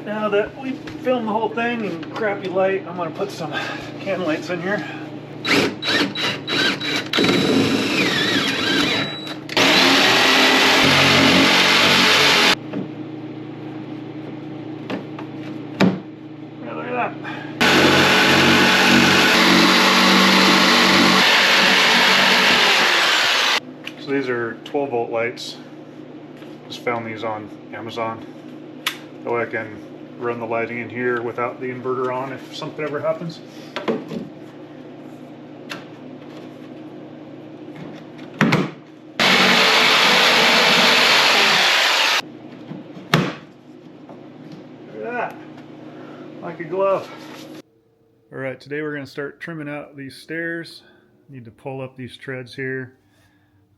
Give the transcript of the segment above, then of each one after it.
Now that we filmed the whole thing in crappy light, I'm going to put some can lights in here. Yeah, look at that. So these are 12-volt lights. Just found these on Amazon. That way I can run the lighting in here without the inverter on if something ever happens. Look at that, like a glove. Alright, today we're going to start trimming out these stairs. Need to pull up these treads here.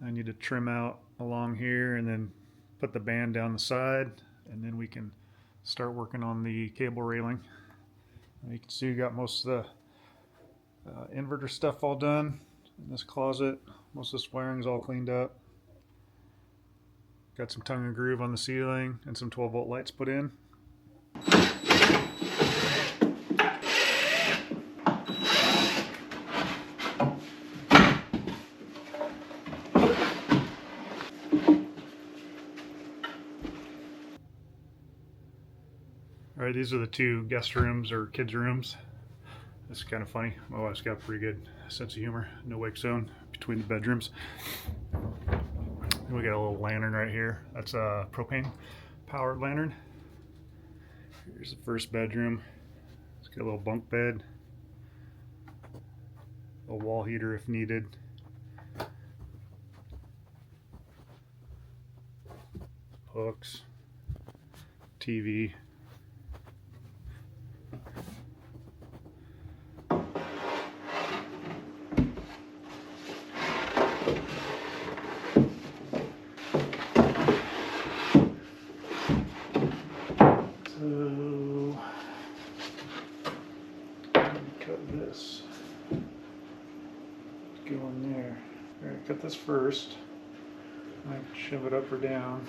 I need to trim out along here and then put the band down the side, and then we can start working on the cable railing. You can see we got most of the inverter stuff all done in this closet. Most of this wiring's all cleaned up. Got some tongue and groove on the ceiling and some 12-volt lights put in. Alright, these are the two guest rooms or kids' rooms. This is kind of funny. My wife's got a pretty good sense of humor. No wake zone between the bedrooms. And we got a little lantern right here. That's a propane powered lantern. Here's the first bedroom. It's got a little bunk bed. A wall heater if needed. Hooks. TV. So, cut this. Go in there. Alright, cut this first. I shove it up or down.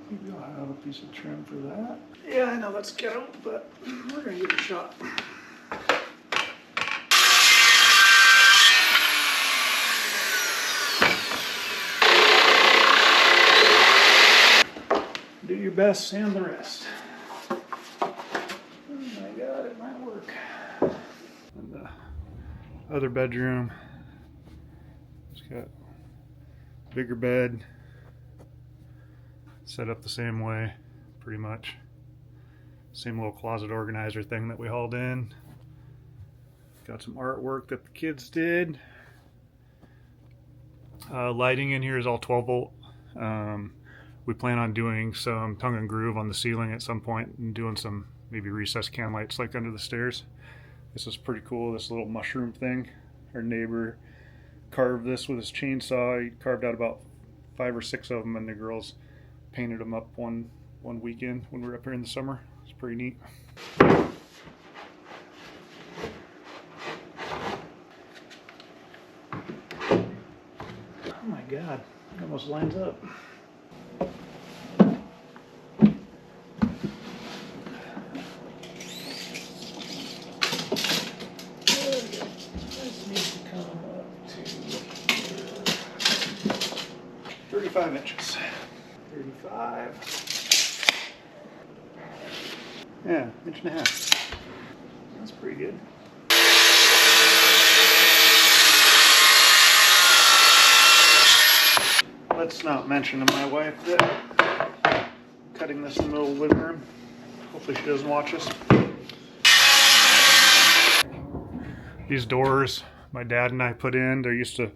Maybe I'll have a piece of trim for that. Yeah, I know that's ghetto, but we're gonna give it a shot. Do your best and the rest. Oh my god, it might work. And the other bedroom, it's got a bigger bed. Set up the same way, pretty much. Same little closet organizer thing that we hauled in. Got some artwork that the kids did. Lighting in here is all 12 volt. We plan on doing some tongue and groove on the ceiling at some point and doing some maybe recessed can lights like under the stairs. This is pretty cool, this little mushroom thing. Our neighbor carved this with his chainsaw. He carved out about 5 or 6 of them, and the girls painted them up one weekend when we were up here in the summer. It's pretty neat. Oh my god, it almost lines up. This needs to come up to 35 inches. 35. Yeah, inch and a half. That's pretty good. Let's not mention to my wife that cutting this in the middle of the living room. Hopefully she doesn't watch us. These doors my dad and I put in, there used to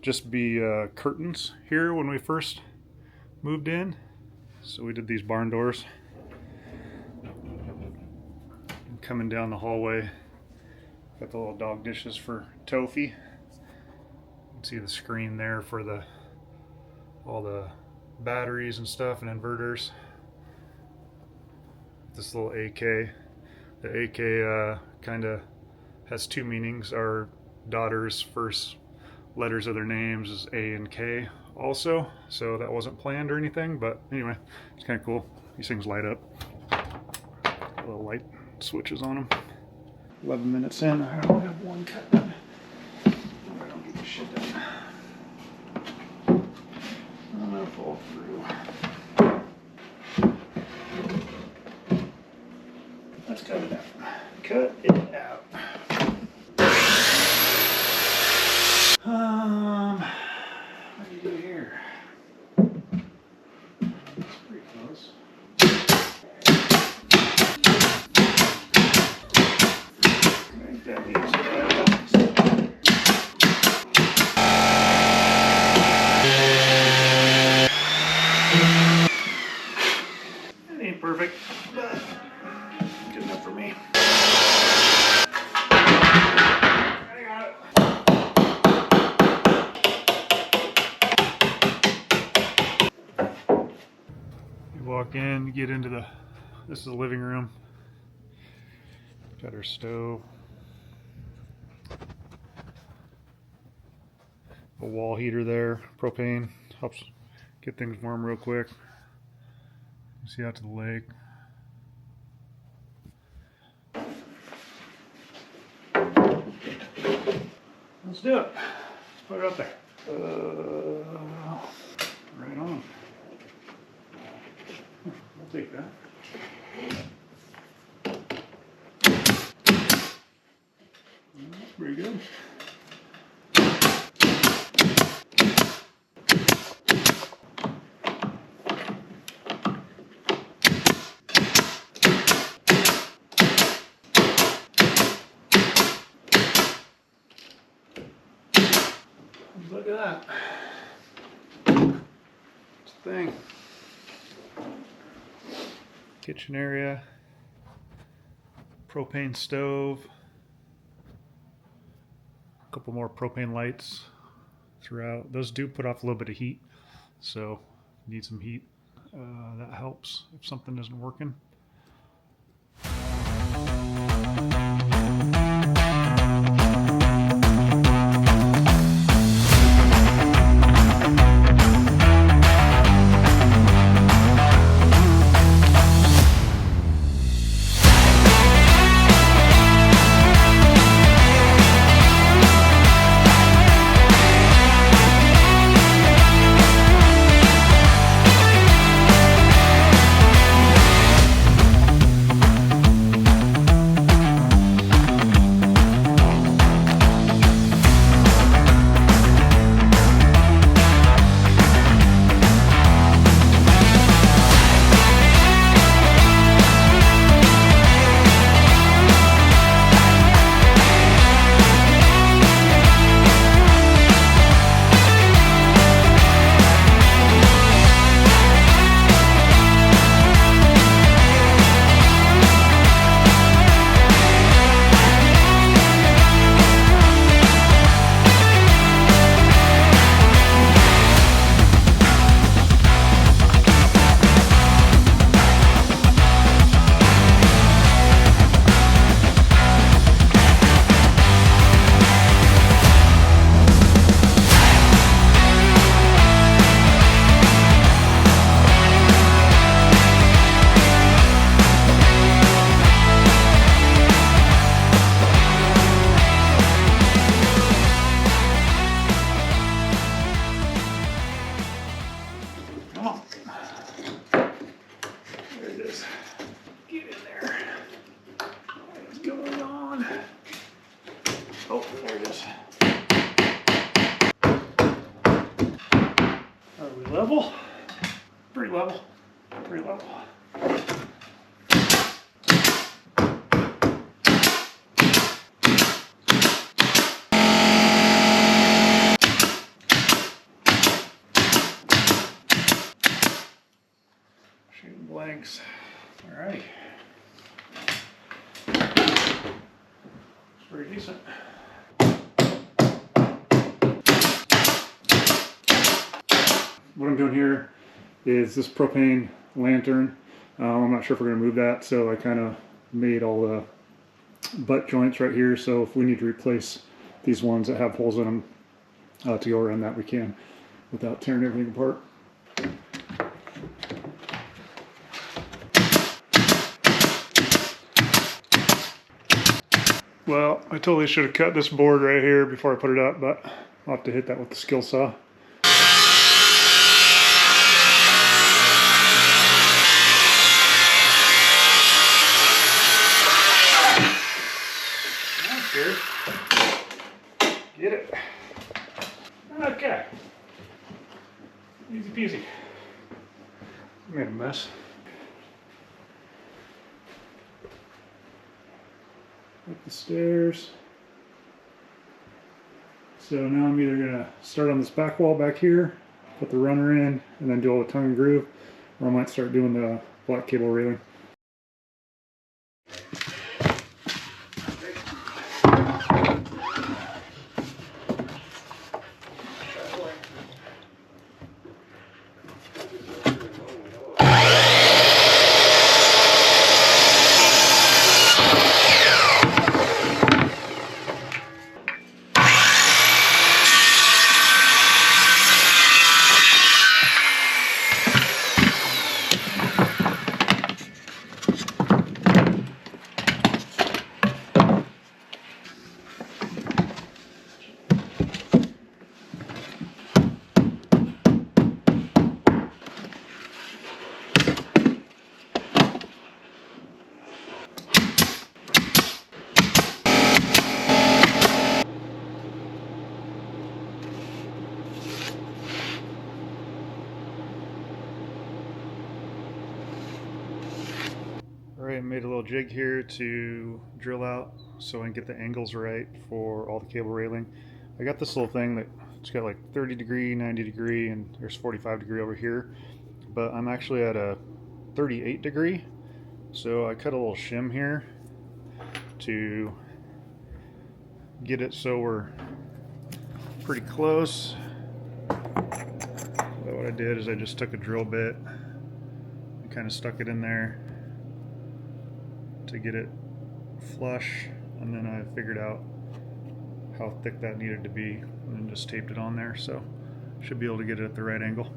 just be curtains here when we first moved in, so we did these barn doors. And coming down the hallway, got the little dog dishes for Tofi. See the screen there for all the batteries and stuff and inverters. This little AK. The AK kind of has two meanings. Our daughter's first letters of their names is A and K also, so that wasn't planned or anything, but anyway, it's kind of cool. These things light up. Little light switches on them. 11 minutes in, I only have one cut done. I don't get the shit done. I'm gonna fall through. Let's cut it out. Cut it out. What do you do here? That's pretty close. I think that needs it ain't perfect, but good enough for me. Walk in, get into this is the living room. Got our stove. A wall heater there, propane, helps get things warm real quick. You see out to the lake. Let's do it. Let's put it up there. Right on. I'll take that. That's pretty good. Look at that. It's a thing. Kitchen area, propane stove, a couple more propane lights throughout. Those do put off a little bit of heat, so if you need some heat, that helps if something isn't working. Level? Pretty level. Pretty level. Shooting blanks. All right. It's pretty decent. what I'm doing here is this propane lantern. I'm not sure if we're going to move that, so I kind of made all the butt joints right here, so if we need to replace these ones that have holes in them to go around that, we can without tearing everything apart. Well, I totally should have cut this board right here before I put it up, but I'll have to hit that with the skill saw. Get it. Okay. Easy peasy. Made a mess. Up the stairs. So now I'm either gonna start on this back wall back here, put the runner in, and then do all the tongue and groove, or I might start doing the black cable railing. Alright, I made a little jig here to drill out so I can get the angles right for all the cable railing. I got this little thing that it's got like 30 degree, 90 degree, and there's 45 degree over here, but I'm actually at a 38 degree, so I cut a little shim here to get it so we're pretty close. So what I did is I just took a drill bit and kind of stuck it in there to get it flush, and then I figured out how thick that needed to be and then just taped it on there, so should be able to get it at the right angle.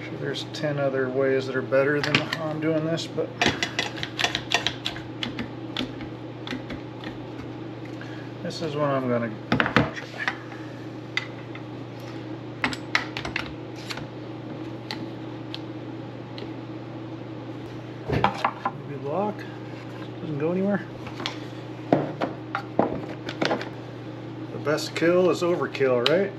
Sure, there's 10 other ways that are better than how I'm doing this, but this is what I'm gonna try. Maybe lock. Doesn't go anywhere. The best kill is overkill, right?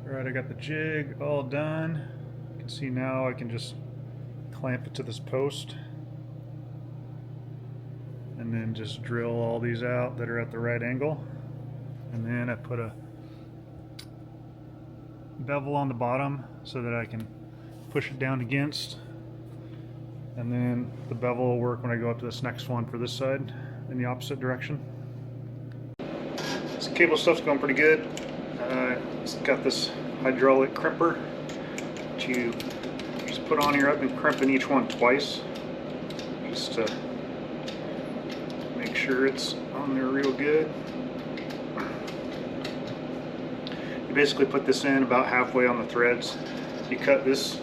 Alright, I got the jig all done. You can see now I can just clamp it to this post and then just drill all these out that are at the right angle. And then I put a bevel on the bottom so that I can push it down against, and then the bevel will work when I go up to this next one for this side in the opposite direction. This cable stuff's going pretty good. It's got this hydraulic crimper that you just put on here. I've been crimping each one twice just to make sure it's on there real good. You basically put this in about halfway on the threads. You cut this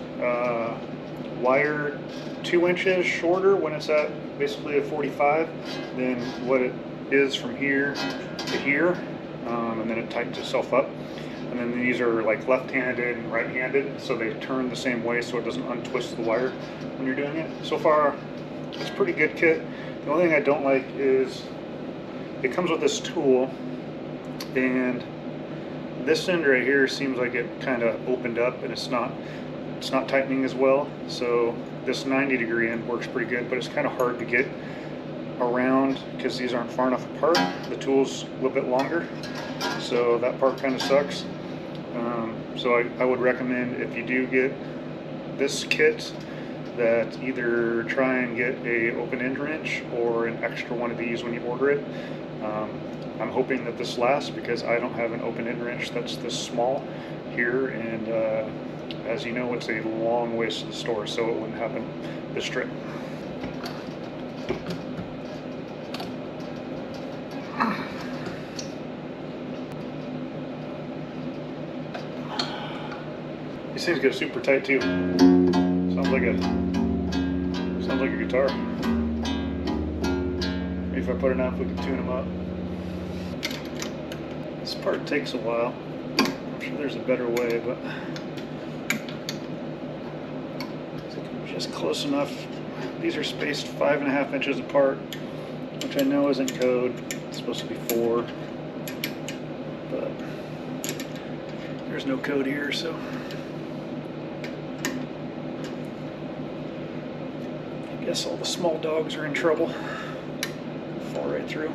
wire 2 inches shorter when it's at basically a 45 than what it is from here to here, and then it tightens itself up. And then these are like left-handed and right-handed, so they turn the same way so it doesn't untwist the wire when you're doing it. So far, it's a pretty good kit. The only thing I don't like is it comes with this tool, and this end right here seems like it kind of opened up and it's not tightening as well. So this 90 degree end works pretty good, but it's kind of hard to get around because these aren't far enough apart. The tool's a little bit longer, so that part kind of sucks. So I would recommend, if you do get this kit, that either try and get a open end wrench or an extra one of these when you order it. I'm hoping that this lasts because I don't have an open end wrench that's this small here, and as you know, it's a long ways to the store, so it wouldn't happen this trip. These things get super tight too. Sounds like a guitar. Maybe if I put it out, we can tune them up. This part takes a while. I'm sure there's a better way, but just close enough. These are spaced 5.5 inches apart, which I know isn't code. It's supposed to be 4, but there's no code here, so. I guess all the small dogs are in trouble. Fall right through.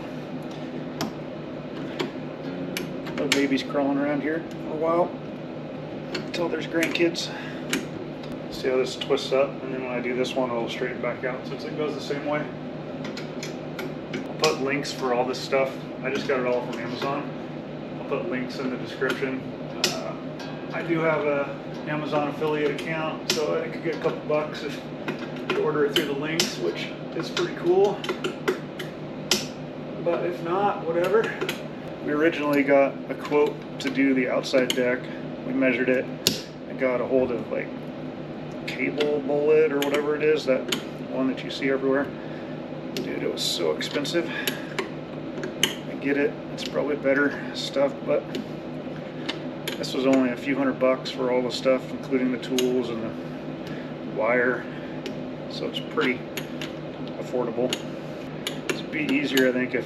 No babies crawling around here for a while until there's grandkids. See how this twists up, and then when I do this one, it'll straighten back out since it goes the same way. I'll put links for all this stuff. I just got it all from Amazon. I'll put links in the description. I do have a Amazon affiliate account, so I could get a couple bucks if you order it through the links, which is pretty cool. But if not, whatever. We originally got a quote to do the outside deck. We measured it and got a hold of like cable bullet or whatever it is, that one that you see everywhere. Dude, it was so expensive. I get it, it's probably better stuff, but this was only a few $100 for all the stuff, including the tools and the wire. So it's pretty affordable. It'd be easier, I think, if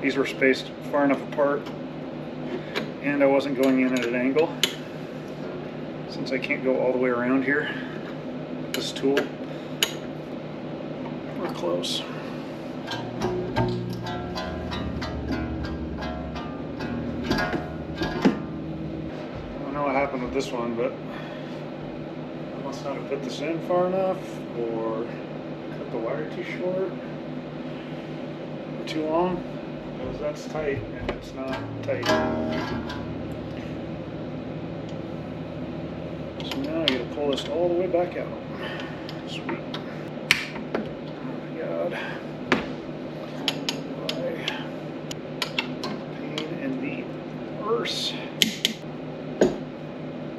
these were spaced far enough apart and I wasn't going in at an angle, since I can't go all the way around here with this tool. We're close. I don't know what happened with this one, but I must not have put this in far enough, or cut the wire too short or too long, because that's tight and it's not tight. So now I gotta pull this all the way back out. Sweet. Oh my god. Why? Pain in the arse.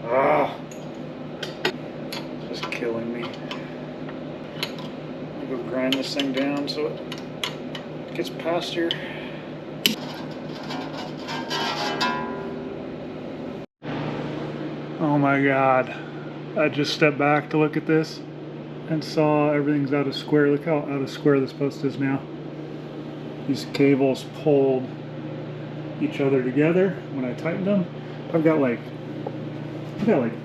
Ah. Just killing me. I'm gonna go grind this thing down so it gets past here. Oh my god. I just stepped back to look at this and saw everything's out of square. Look how out of square this post is now. These cables pulled each other together when I tightened them. I've got like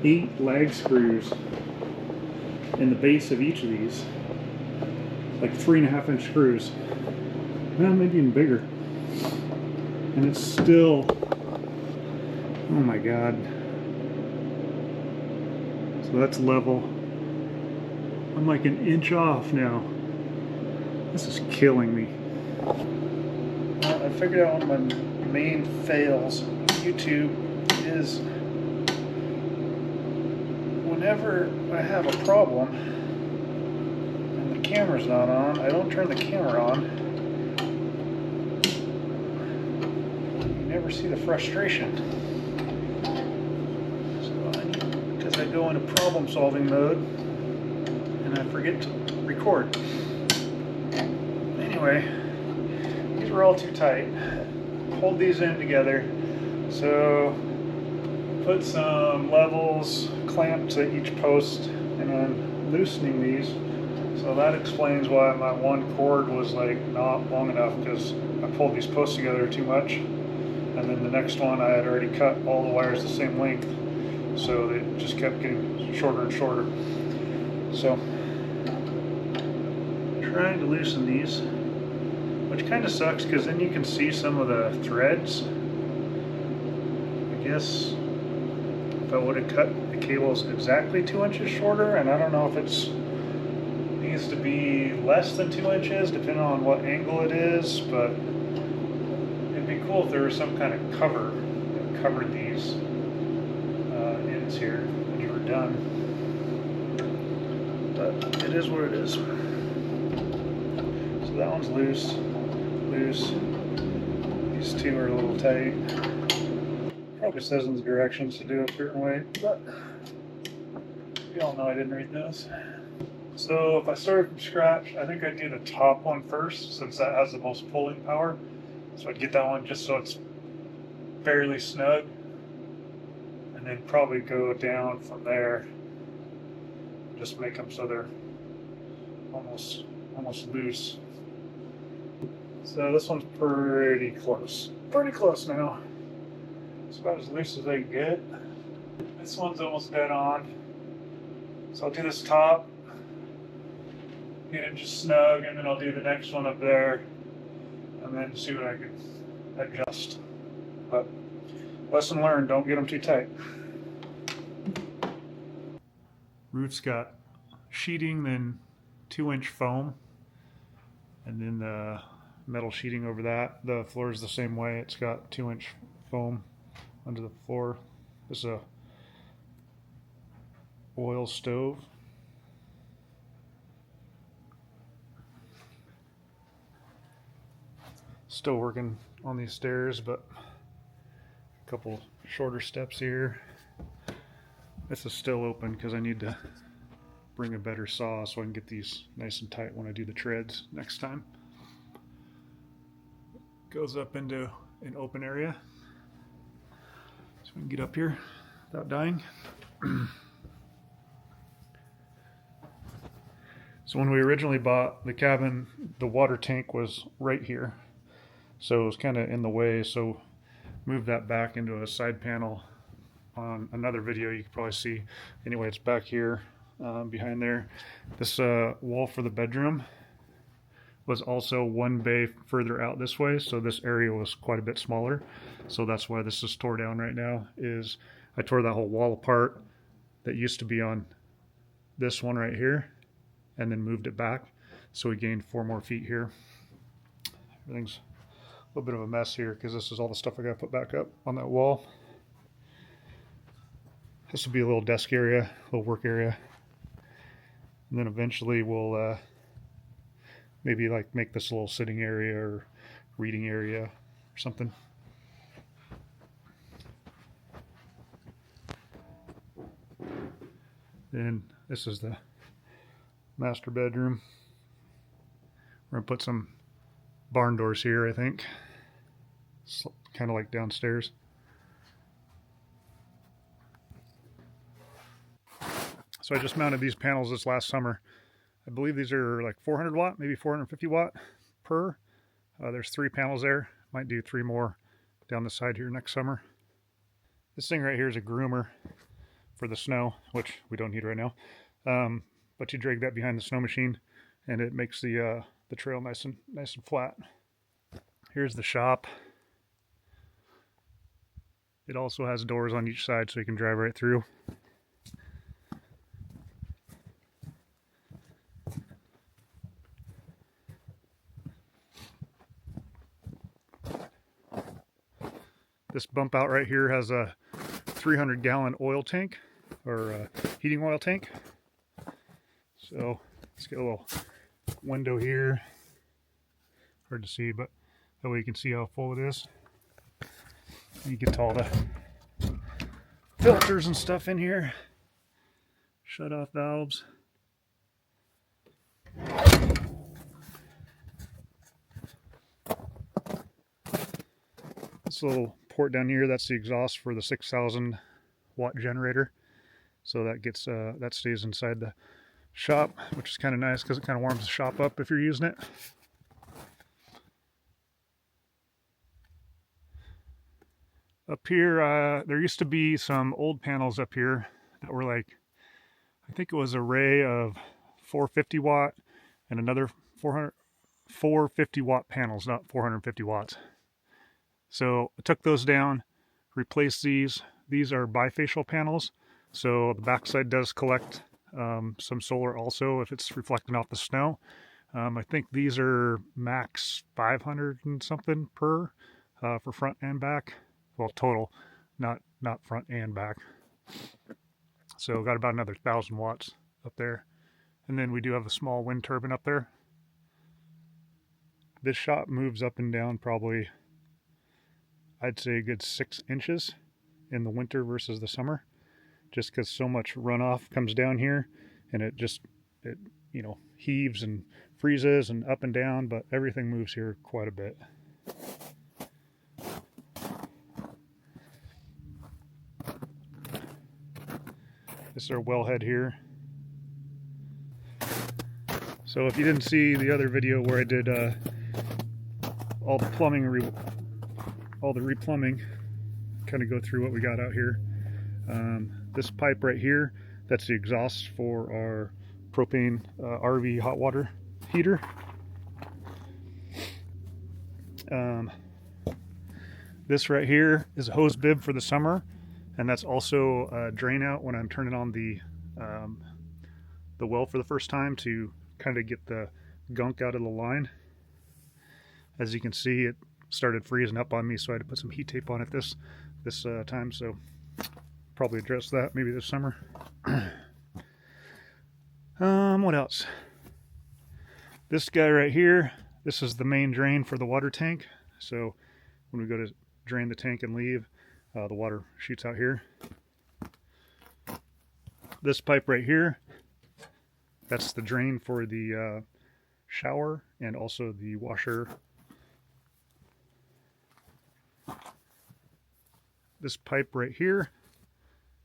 8 lag screws in the base of each of these. Like 3.5 inch screws. Well, maybe even bigger. And it's still, oh my god. So that's level. I'm like an inch off now. This is killing me. I figured out one of my main fails on YouTube is whenever I have a problem and the camera's not on, I don't turn the camera on. You never see the frustration. I go into problem solving mode and I forget to record. Anyway, these were all too tight. Hold these in together. So put some levels, clamps at each post, and then loosening these. So that explains why my one cord was like not long enough, because I pulled these posts together too much. And then the next one I had already cut all the wires the same length. So they just kept getting shorter and shorter. So, trying to loosen these, which kind of sucks because then you can see some of the threads. I guess if I would have cut the cables exactly 2 inches shorter, and I don't know if it's needs to be less than 2 inches depending on what angle it is, but it'd be cool if there was some kind of cover that covered these ends here when you were done. But it is what it is. So that one's loose. These two are a little tight. Probably says in the directions to do it a certain way, but you all know I didn't read those. So if I started from scratch, I think I'd do the top one first, since that has the most pulling power. So I'd get that one just so it's fairly snug, and then probably go down from there. Just make them so they're almost loose. So this one's pretty close. Pretty close now. It's about as loose as I can get. This one's almost dead on. So I'll do this top, get it just snug, and then I'll do the next one up there, and then see what I can adjust. But lesson learned, don't get them too tight. Roof's got sheeting, then 2-inch foam, and then the metal sheeting over that. The floor is the same way. It's got 2-inch foam under the floor. This is a oil stove. Still working on these stairs, but a couple shorter steps here. This is still open because I need to bring a better saw so I can get these nice and tight when I do the treads next time. Goes up into an open area, so we can get up here without dying. So when we originally bought the cabin, the water tank was right here, so it was kind of in the way, so moved that back into a side panel. On another video you can probably see. Anyway, it's back here behind there. This wall for the bedroom was also one bay further out this way, so this area was quite a bit smaller, so that's why this is tore down right now. Is I tore that whole wall apart that used to be on this one right here, and then moved it back, so we gained 4 more feet here. Everything's a little bit of a mess here because this is all the stuff I gotta put back up on that wall. This will be a little desk area, a little work area, and then eventually we'll maybe like make this a little sitting area or reading area or something. Then this is the master bedroom. We're gonna put some barn doors here, I think. It's kind of like downstairs. So I just mounted these panels this last summer. I believe these are like 400 watt, maybe 450 watt per. There's 3 panels there. Might do 3 more down the side here next summer. This thing right here is a groomer for the snow, which we don't need right now. But you drag that behind the snow machine, and it makes the trail nice and flat. Here's the shop. It also has doors on each side, so you can drive right through. This bump out right here has a 300-gallon oil tank, or a heating oil tank. So let's get a little window here. Hard to see, but that way you can see how full it is. You get all the filters and stuff in here. Shut off valves. This little port down here, that's the exhaust for the 6,000 watt generator. So that gets that stays inside the shop, which is kind of nice because it kind of warms the shop up if you're using it. Up here, there used to be some old panels up here that were like, I think it was an array of 450 watt and another 450 watt panels, not 450 watts. So I took those down, replaced these, these are bifacial panels, so the backside does collect some solar also if it's reflecting off the snow. I think these are max 500 and something per for front and back. Well, total, not front and back. So got about another 1,000 watts up there. And then we do have a small wind turbine up there. This shot moves up and down probably, I'd say a good 6 inches in the winter versus the summer, just because so much runoff comes down here, and it you know, heaves and freezes and up and down, but everything moves here quite a bit. This is our wellhead here. So if you didn't see the other video where I did all the plumbing, all the replumbing, kind of go through what we got out here. This pipe right here, that's the exhaust for our propane RV hot water heater. This right here is a hose bib for the summer, and that's also a drain out when I'm turning on the well for the first time to kind of get the gunk out of the line. As you can see, it started freezing up on me, so I had to put some heat tape on it this time, so probably address that maybe this summer. What else? This guy right here, this is the main drain for the water tank. So when we go to drain the tank and leave, the water shoots out here. This pipe right here, that's the drain for the shower and also the washer. This pipe right here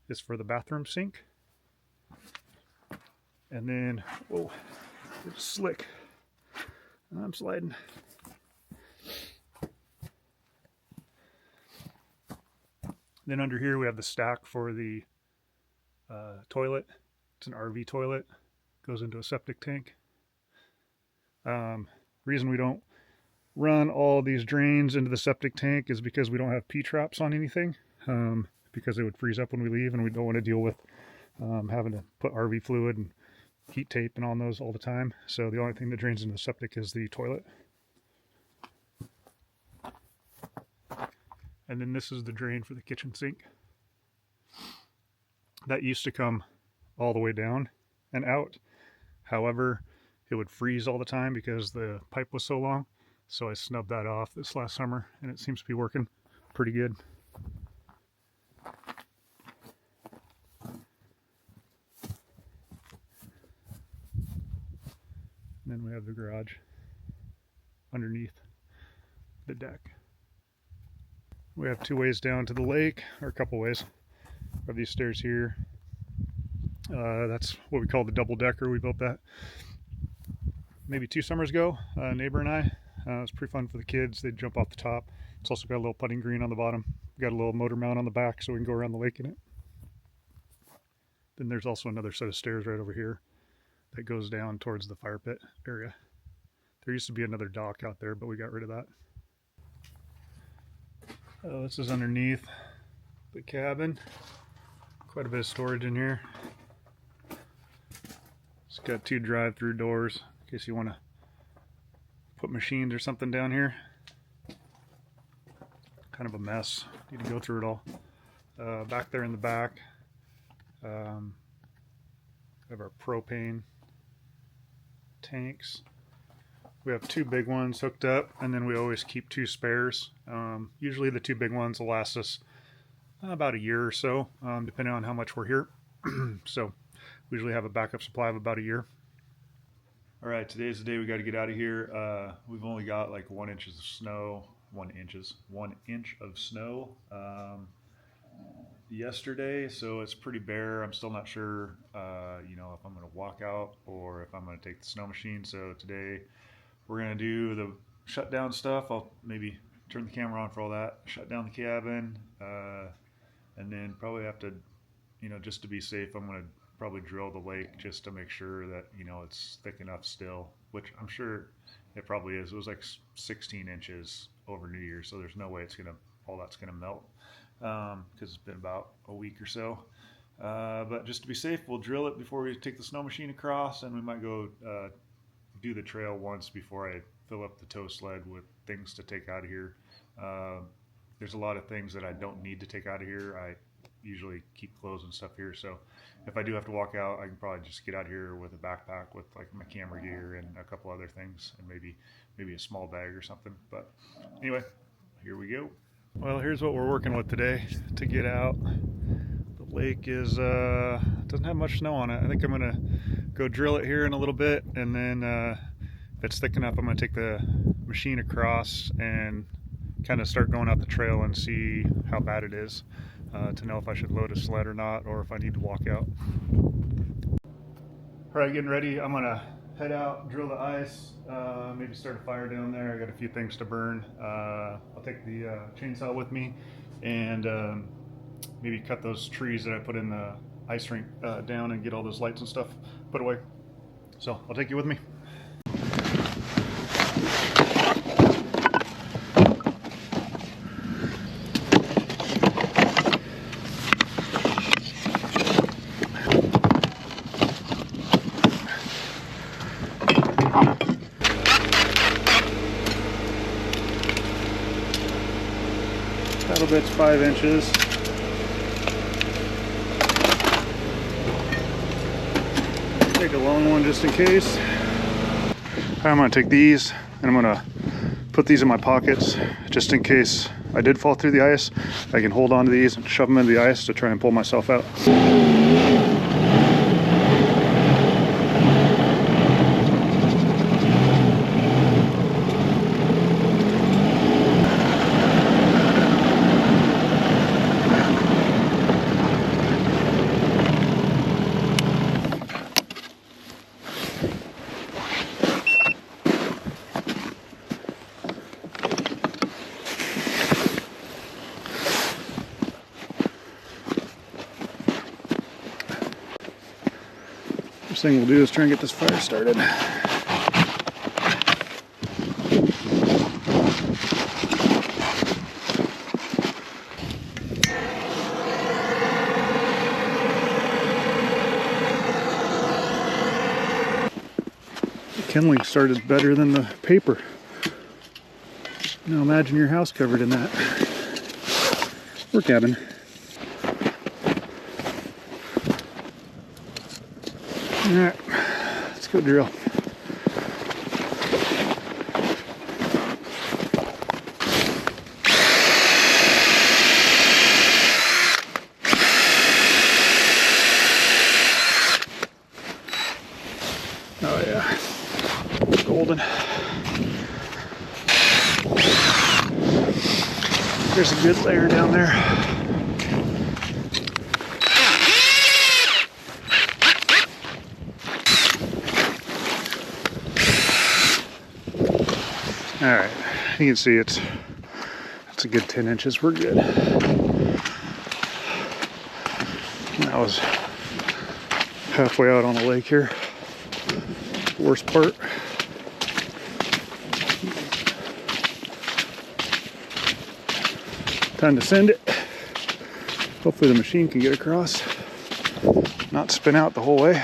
is for the bathroom sink. And then, whoa, it's slick. I'm sliding. Then under here we have the stack for the toilet. It's an RV toilet. Goes into a septic tank. Reason we don't run all these drains into the septic tank is because we don't have P-traps on anything. Because they would freeze up when we leave, and we don't want to deal with having to put RV fluid and heat tape and on those all the time. So the only thing that drains into the septic is the toilet. And then this is the drain for the kitchen sink. That used to come all the way down and out. However, it would freeze all the time because the pipe was so long. So I snubbed that off this last summer, and it seems to be working pretty good. And then we have the garage underneath the deck. We have 2 ways down to the lake, or a couple ways. We have these stairs here. That's what we call the double decker. We built that maybe 2 summers ago, a neighbor and I. It was pretty fun for the kids. They'd jump off the top. It's also got a little putting green on the bottom. We got a little motor mount on the back so we can go around the lake in it. Then there's also another set of stairs right over here that goes down towards the fire pit area. There used to be another dock out there, but we got rid of that. This is underneath the cabin. Quite a bit of storage in here. It's got 2 drive-through doors in case you want to put machines or something down here. Kind of a mess. Need to go through it all. Back there in the back, we have our propane tanks. We have 2 big ones hooked up, and then we always keep 2 spares. Usually the 2 big ones will last us about a year or so, depending on how much we're here. So we usually have a backup supply of about a year. All right, today's the day we got to get out of here. We've only got like 1 inch of snow, 1 inch of snow yesterday, so it's pretty bare. I'm still not sure, you know, if I'm going to walk out or if I'm going to take the snow machine. So today we're going to do the shutdown stuff. I'll maybe turn the camera on for all that, shut down the cabin, and then probably have to, you know, just to be safe, I'm going to probably drill the lake just to make sure that, you know, it's thick enough still, which I'm sure it probably is. It was like 16 inches over New Year's, so there's no way it's gonna, all that's gonna melt. because it's been about a week or so. But just to be safe, we'll drill it before we take the snow machine across, and we might go do the trail once before I fill up the tow sled with things to take out of here. There's a lot of things that I don't need to take out of here. I usually keep clothes and stuff here, so if I do have to walk out, I can probably just get out here with a backpack with like my camera gear and a couple other things, and maybe a small bag or something. But anyway, here we go. Well, here's what we're working with today to get out. The lake is doesn't have much snow on it. I think I'm gonna go drill it here in a little bit, and then if it's thick enough, I'm gonna take the machine across and kind of start going out the trail and see how bad it is, to know if I should load a sled or not, or if I need to walk out. All right, getting ready. I'm gonna head out, drill the ice, maybe start a fire down there. I got a few things to burn. I'll take the chainsaw with me, and maybe cut those trees that I put in the ice rink down and get all those lights and stuff put away. So I'll take you with me. Paddle bit's 5 inches. Take a long one just in case. I'm gonna take these and I'm gonna put these in my pockets just in case I did fall through the ice. I can hold on to these and shove them into the ice to try and pull myself out. First thing we'll do is try and get this fire started. The kindling started better than the paper. Now imagine your house covered in that. Or cabin. Alright, let's go drill. Oh yeah, golden. There's a good layer down there. All right, you can see it's a good 10 inches. We're good. That was halfway out on the lake here. Worst part. Time to send it. Hopefully the machine can get across, not spin out the whole way.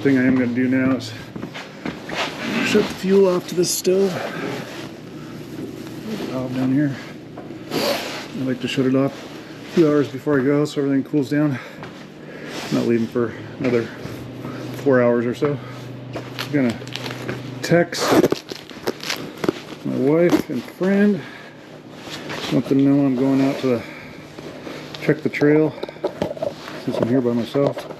Thing I am going to do now is shut the fuel off to this stove. Valve down here. I like to shut it off a few hours before I go so everything cools down. I'm not leaving for another 4 hours or so. I'm going to text my wife and friend. Let them know I'm going out to check the trail since I'm here by myself.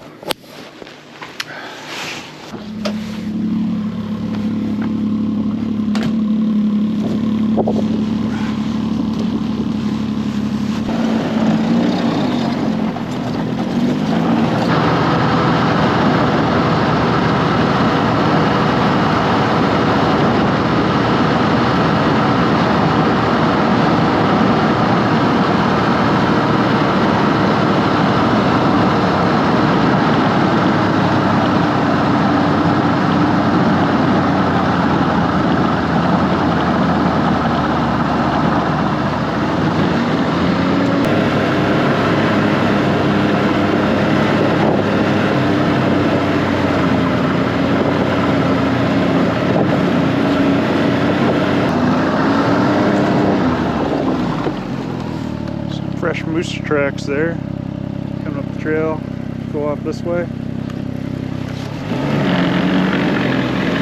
moose tracks there. Coming up the trail, go off this way.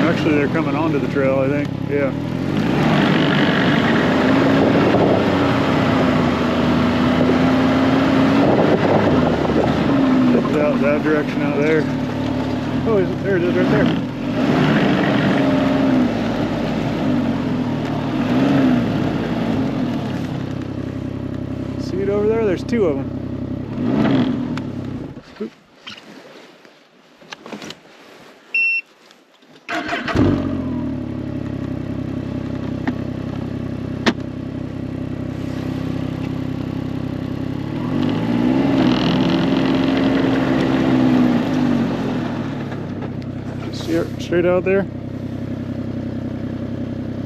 Actually, they're coming onto the trail, I think. Yeah. It's out that direction out there. Oh, there it is right there. See it over there? There's two of them. Oop. See it straight out there?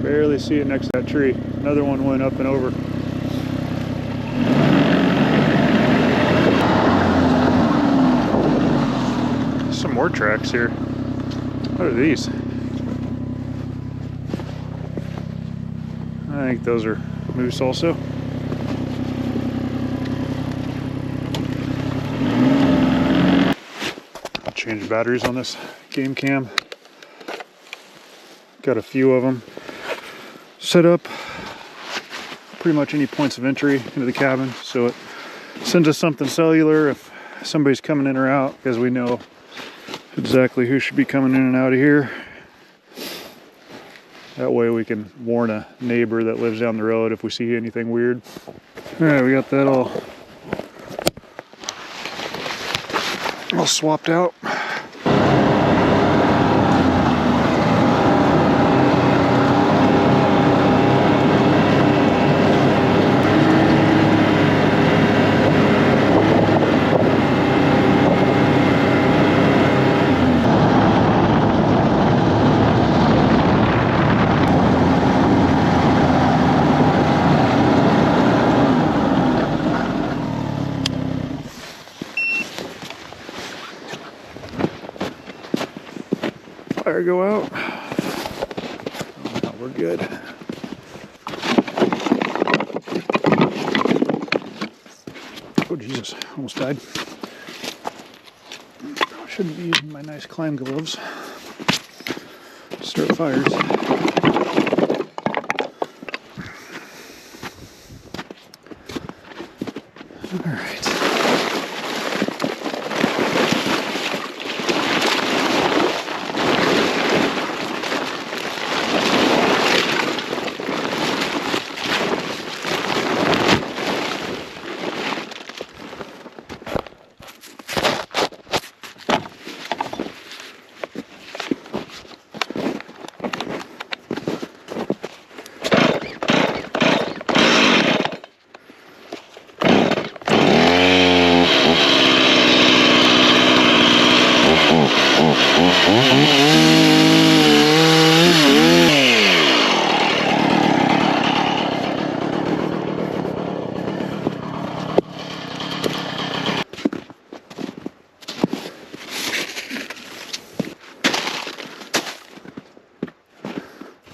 Barely see it next to that tree. Another one went up and over. Some more tracks here. What are these? I think those are moose also. I'll change batteries on this game cam. Got a few of them set up. Pretty much any points of entry into the cabin, so it sends us something cellular if somebody's coming in or out, because we know exactly who should be coming in and out of here. That way we can warn a neighbor that lives down the road if we see anything weird. Alright, we got that all swapped out. Fire go out. Oh, no, we're good. Oh Jesus, almost died. I shouldn't be using my nice climb gloves to start fires. All right.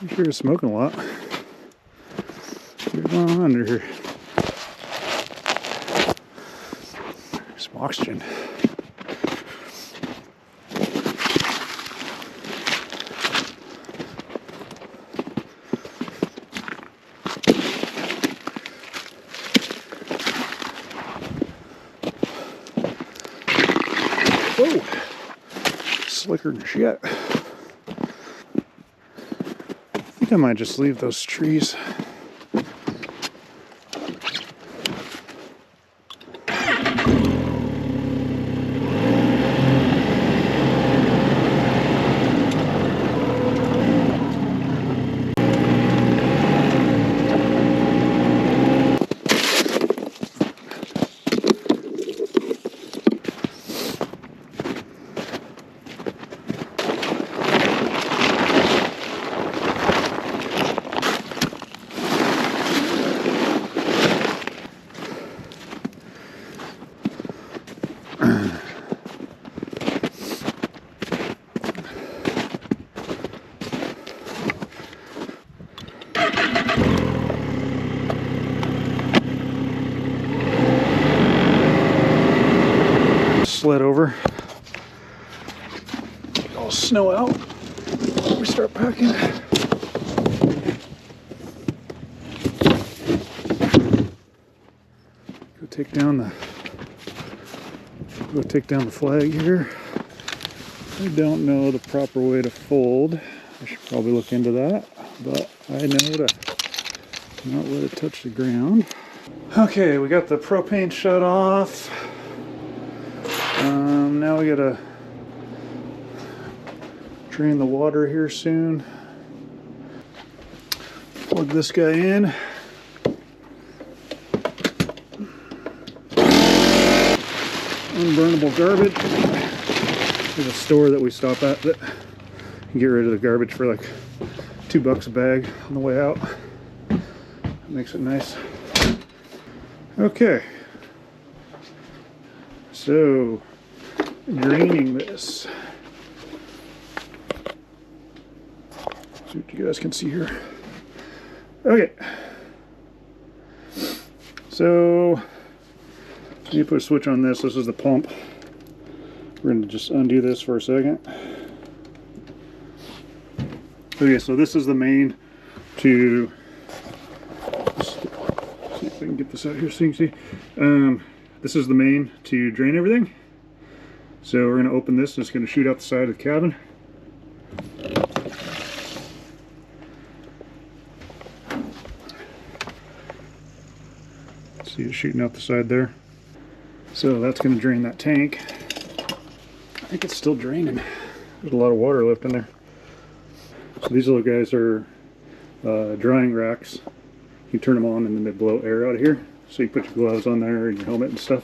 I'm sure it's smoking a lot. What's going on under here? Some oxygen. Whoa! Slicker than shit. I might just leave those trees. sled over. Get all the snow out before we start packing. Go take down the flag here. I don't know the proper way to fold. I should probably look into that, but I know to not let it touch the ground. Okay, we got the propane shut off. Now we gotta drain the water here soon. Plug this guy in. Unburnable garbage. There's a store that we stop at that can get rid of the garbage for like $2 a bag on the way out. That makes it nice. Okay, so draining this. See what you guys can see here. Okay, so you put a switch on this. This is the pump. We're going to just undo this for a second. Okay, so this is the main to, see if I can get this out here so you can see. This is the main to drain everything. So we're going to open this and it's going to shoot out the side of the cabin. See it shooting out the side there. So that's going to drain that tank. I think it's still draining. There's a lot of water left in there. So these little guys are drying racks. You turn them on and then they blow air out of here. So you put your gloves on there and your helmet and stuff.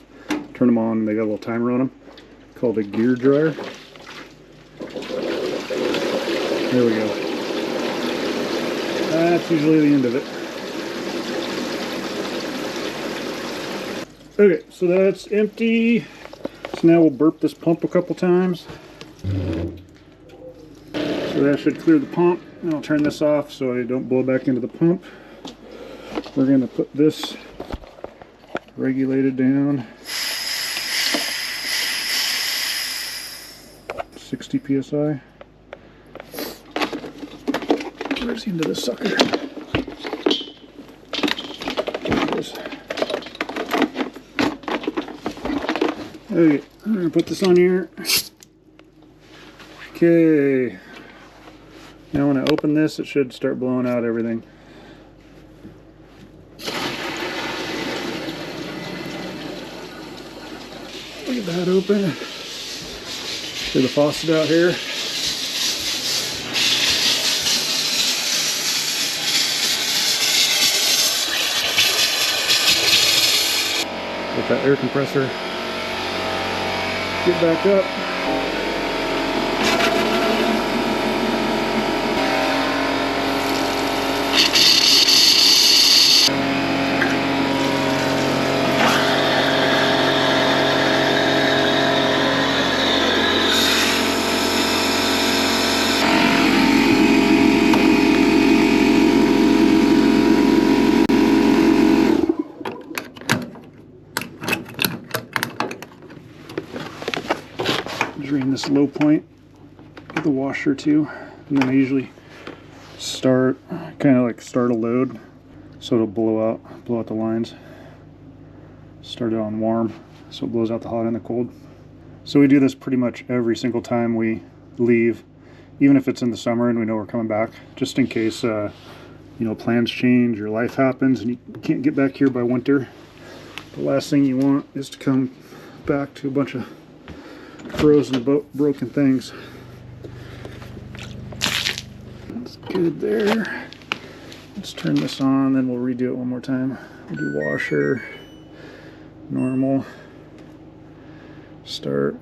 Turn them on and they got a little timer on them called a gear dryer. There we go. That's usually the end of it. Okay, so that's empty. So now we'll burp this pump a couple times. So that should clear the pump. And I'll turn this off so I don't blow back into the pump. We're going to put this regulated down 60 psi. Where's the end of this sucker? There it is. Okay, I'm going to put this on here. Okay. Now when I open this, it should start blowing out everything. Get that open. Get the faucet out here. Get that air compressor. Get back up. Drain this low point with the washer too, and then I usually start a load so it'll blow out the lines. Start it on warm so it blows out the hot and the cold. So we do this pretty much every single time we leave, even if it's in the summer and we know we're coming back, just in case you know, plans change or life happens and you can't get back here by winter. The last thing you want is to come back to a bunch of frozen, broken things. That's good there. Let's turn this on, then we'll redo it one more time. We'll do washer, normal, start.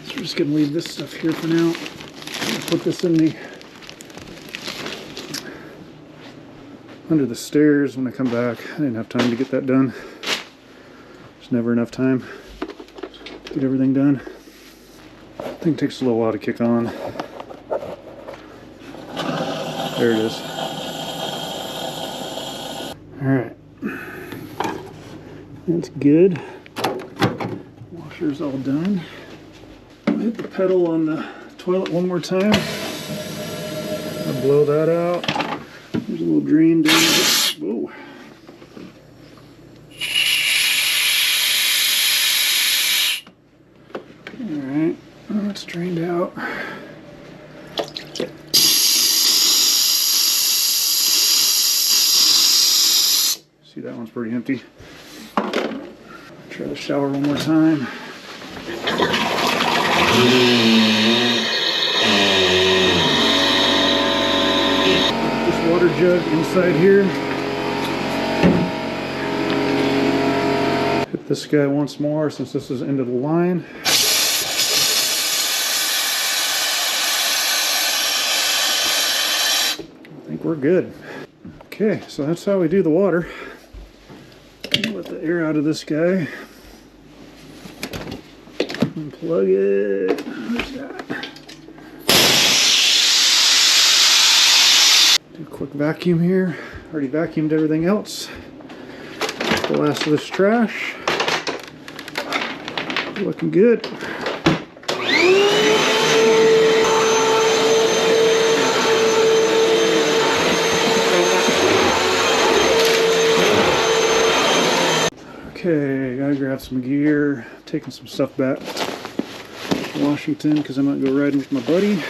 So we're just gonna leave this stuff here for now. Put this in the under the stairs when I come back. I didn't have time to get that done. There's never enough time to get everything done. I think it takes a little while to kick on. There it is. Alright. That's good. Washer's all done. I'll hit the pedal on the toilet one more time. I'll blow that out. There's a little drain down there. Whoa. Alright, that's drained out. See, that one's pretty empty. Try the shower one more time. This water jug inside here. Hit this guy once more since this is into the line. I think we're good. Okay, so that's how we do the water. Let the air out of this guy. Unplug it. Where's that? Do a quick vacuum here. Already vacuumed everything else. The last of this trash. Looking good. Okay, gotta grab some gear. Taking some stuff back to Washington because I might go riding with my buddy. It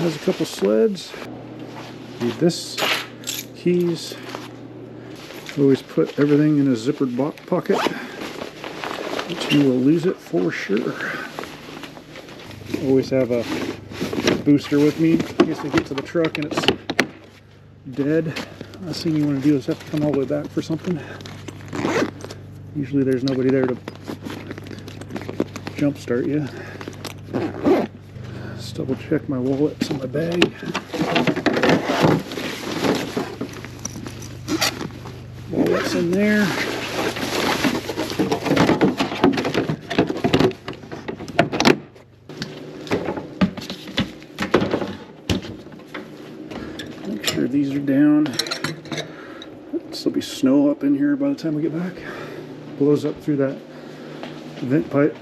has a couple sleds. Need this, keys. Always put everything in a zippered pocket, but you will lose it for sure. Always have a booster with me in case I get to the truck and it's dead. Last thing you want to do is have to come all the way back for something. Usually there's nobody there to jump start you. Just double check my wallet's in my bag. Wallet's in there. Make sure these are down. There'll be snow up in here by the time we get back. Blows up through that vent pipe.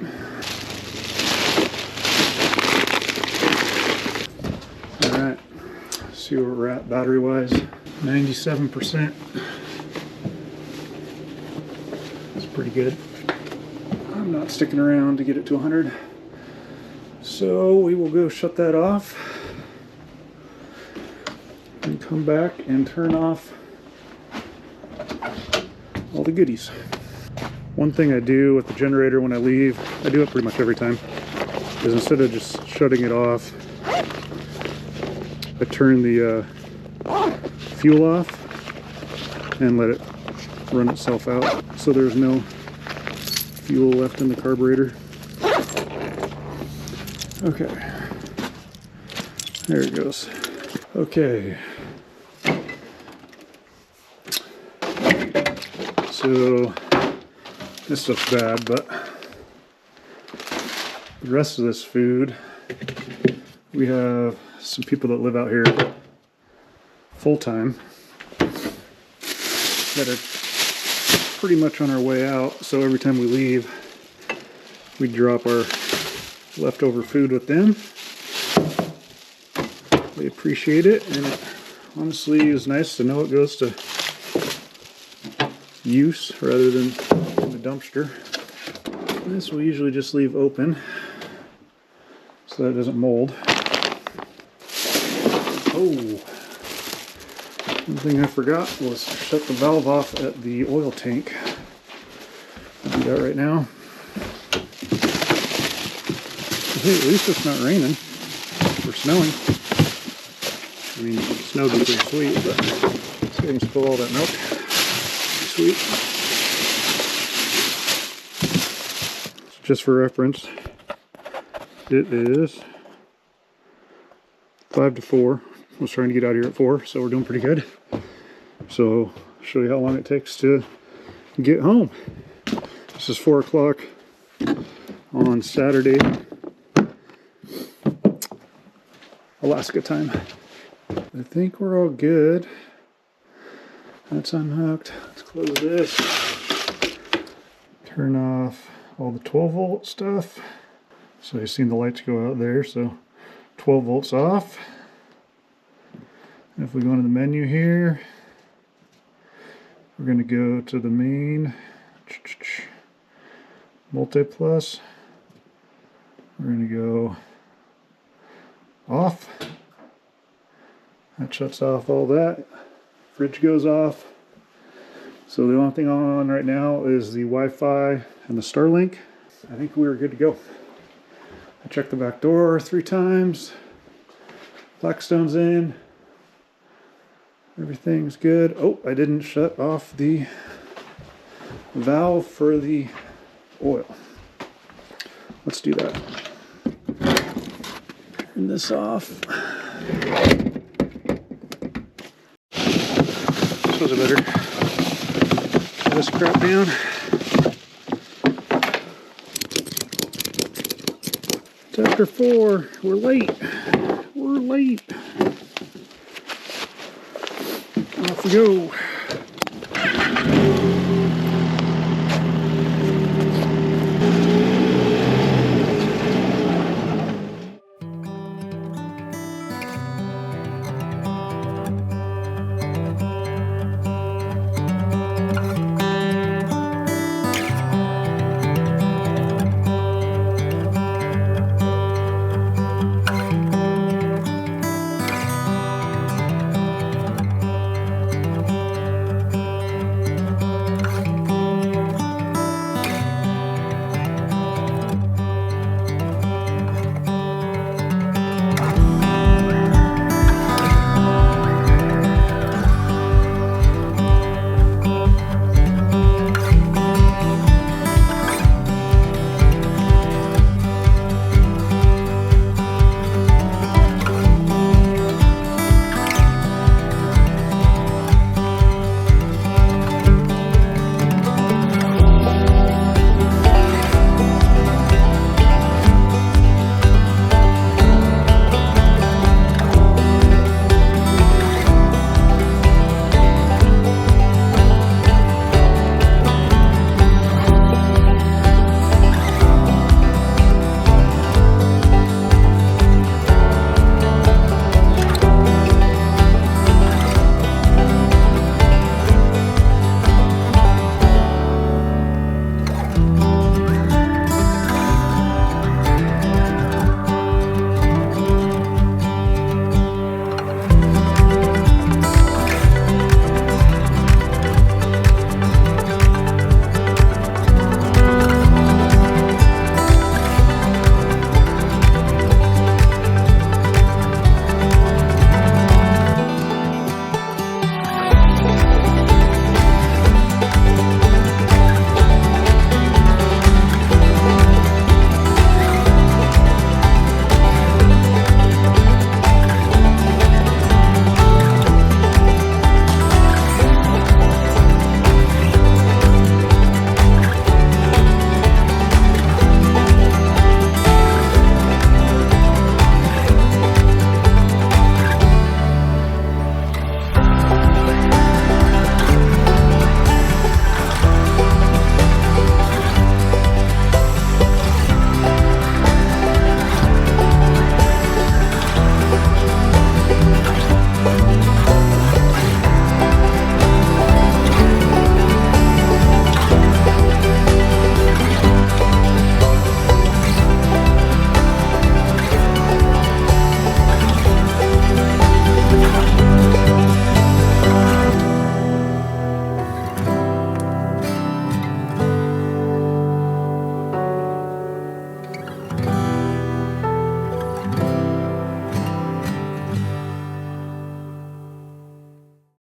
Alright, see where we're at battery wise. 97%. That's pretty good. I'm not sticking around to get it to 100. So we will go shut that off and come back and turn off all the goodies. One thing I do with the generator when I leave, I do it pretty much every time, is instead of just shutting it off, I turn the fuel off and let it run itself out so there's no fuel left in the carburetor. Okay, there it goes. Okay, so this stuff's bad, but the rest of this food, we have some people that live out here full-time that are pretty much on our way out, so every time we leave we drop our leftover food with them. They appreciate it, and it honestly is nice to know it goes to use rather than in the dumpster. This we'll usually just leave open so that it doesn't mold. Oh, one thing I forgot was shut the valve off at the oil tank. I'll do that right now. Hey, at least it's not raining or snowing. I mean, snow would be pretty sweet, but let's see if I can spill all that milk. Sweet. Just for reference, it is 5 to 4. I was trying to get out of here at 4, so we're doing pretty good. So I'll show you how long it takes to get home. This is 4 o'clock on Saturday, Alaska time. I think we're all good. That's unhooked. Let's close this. Turn off all the 12 volt stuff. So you've seen the lights go out there, so 12 volts off. And if we go into the menu here, we're going to go to the main multi-plus. We're going to go off. That shuts off all that. Fridge goes off. So the only thing on right now is the Wi-Fi and the Starlink. I think we're good to go. I checked the back door 3 times. Blackstone's in. Everything's good. Oh, I didn't shut off the valve for the oil. Let's do that. Turn this off. Suppose I better shut this crap down. It's after 4. We're late. We're late. Off we go.